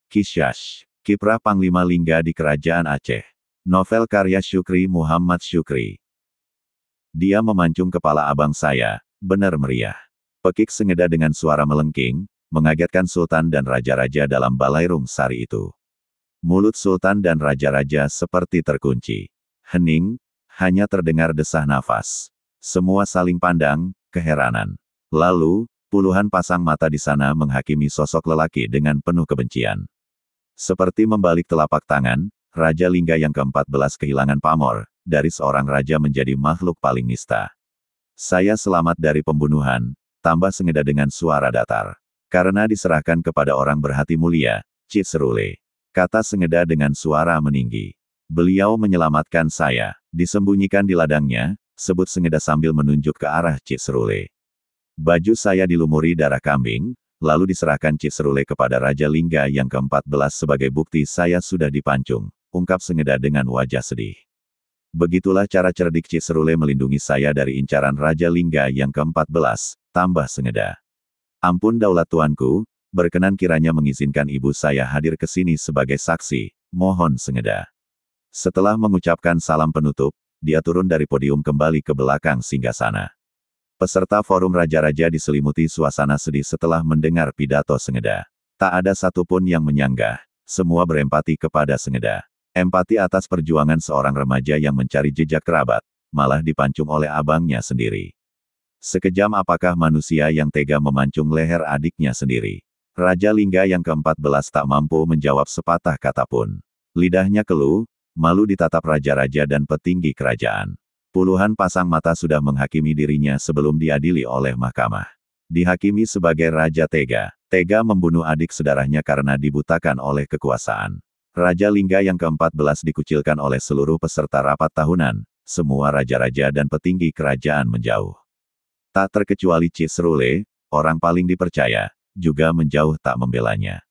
Kisyash, Kiprah Panglima Lingga di Kerajaan Aceh. Novel karya Syukri Muhammad Syukri. Dia memancung kepala abang saya, benar meriah. Pekik Sengeda dengan suara melengking, mengagetkan Sultan dan Raja-Raja dalam Balairung Sari itu. Mulut Sultan dan Raja-Raja seperti terkunci. Hening, hanya terdengar desah nafas. Semua saling pandang, keheranan. Lalu, puluhan pasang mata di sana menghakimi sosok lelaki dengan penuh kebencian. Seperti membalik telapak tangan, Raja Lingga yang ke-14 kehilangan pamor, dari seorang raja menjadi makhluk paling nista. Saya selamat dari pembunuhan, tambah Sengeda dengan suara datar. Karena diserahkan kepada orang berhati mulia, Cik Serule. Kata Sengeda dengan suara meninggi. Beliau menyelamatkan saya, disembunyikan di ladangnya, sebut Sengeda sambil menunjuk ke arah Cik Serule. Baju saya dilumuri darah kambing, lalu diserahkan Cik Serule kepada Raja Lingga yang ke-14 sebagai bukti saya sudah dipancung, ungkap Sengeda dengan wajah sedih. Begitulah cara cerdik Cik Serule melindungi saya dari incaran Raja Lingga yang ke-14, tambah Sengeda. Ampun daulat tuanku, berkenan kiranya mengizinkan ibu saya hadir ke sini sebagai saksi, mohon Sengeda. Setelah mengucapkan salam penutup, dia turun dari podium kembali ke belakang singgasana. Peserta forum Raja-Raja diselimuti suasana sedih setelah mendengar pidato Sengeda. Tak ada satupun yang menyanggah, semua berempati kepada Sengeda. Empati atas perjuangan seorang remaja yang mencari jejak kerabat, malah dipancung oleh abangnya sendiri. Sekejam apakah manusia yang tega memancung leher adiknya sendiri? Raja Lingga yang ke-14 tak mampu menjawab sepatah kata pun. Lidahnya keluh, malu ditatap raja-raja dan petinggi kerajaan. Puluhan pasang mata sudah menghakimi dirinya sebelum diadili oleh mahkamah. Dihakimi sebagai raja tega, tega membunuh adik sedarahnya karena dibutakan oleh kekuasaan. Raja Lingga yang ke-14 dikucilkan oleh seluruh peserta rapat tahunan, semua raja-raja dan petinggi kerajaan menjauh. Tak terkecuali Cik Serule, orang paling dipercaya, juga menjauh tak membelanya.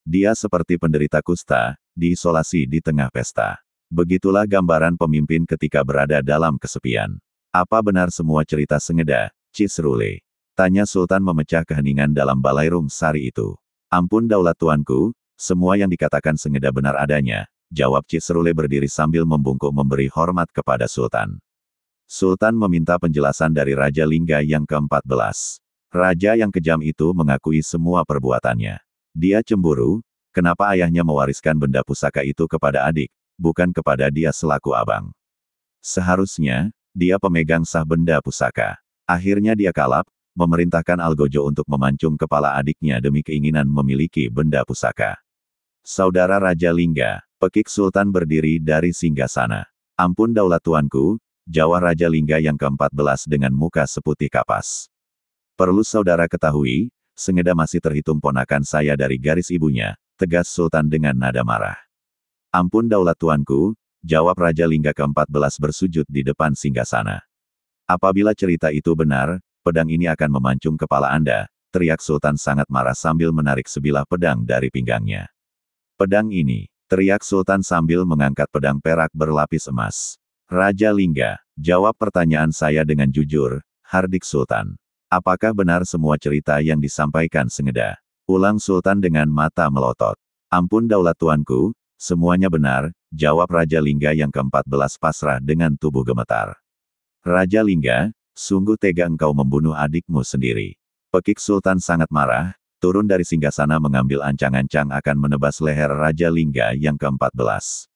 Dia seperti penderita kusta, diisolasi di tengah pesta. Begitulah gambaran pemimpin ketika berada dalam kesepian. Apa benar semua cerita Sengeda, Cik Serule? Tanya Sultan memecah keheningan dalam Balairung Sari itu. Ampun daulat tuanku, semua yang dikatakan Sengeda benar adanya, jawab Cik Serule berdiri sambil membungkuk memberi hormat kepada Sultan. Sultan meminta penjelasan dari Raja Lingga yang ke-14. Raja yang kejam itu mengakui semua perbuatannya. Dia cemburu, kenapa ayahnya mewariskan benda pusaka itu kepada adik, bukan kepada dia selaku abang. Seharusnya, dia pemegang sah benda pusaka. Akhirnya dia kalap, memerintahkan Algojo untuk memancung kepala adiknya demi keinginan memiliki benda pusaka. Saudara Raja Lingga, pekik Sultan berdiri dari singgasana. Ampun daulat tuanku, jawab Raja Lingga yang ke-14 dengan muka seputih kapas. Perlu saudara ketahui, Sengeda masih terhitung ponakan saya dari garis ibunya, tegas Sultan dengan nada marah. Ampun daulat tuanku, jawab Raja Lingga ke-14 bersujud di depan singgasana. Apabila cerita itu benar, pedang ini akan memancung kepala Anda, teriak Sultan sangat marah sambil menarik sebilah pedang dari pinggangnya. Pedang ini, teriak Sultan sambil mengangkat pedang perak berlapis emas. Raja Lingga, jawab pertanyaan saya dengan jujur, hardik Sultan. Apakah benar semua cerita yang disampaikan Sengeda? Ulang Sultan dengan mata melotot. Ampun daulat tuanku, semuanya benar, jawab Raja Lingga yang ke-14 pasrah dengan tubuh gemetar. Raja Lingga, sungguh tega engkau membunuh adikmu sendiri. Pekik Sultan sangat marah, turun dari singgasana mengambil ancang-ancang akan menebas leher Raja Lingga yang ke-14.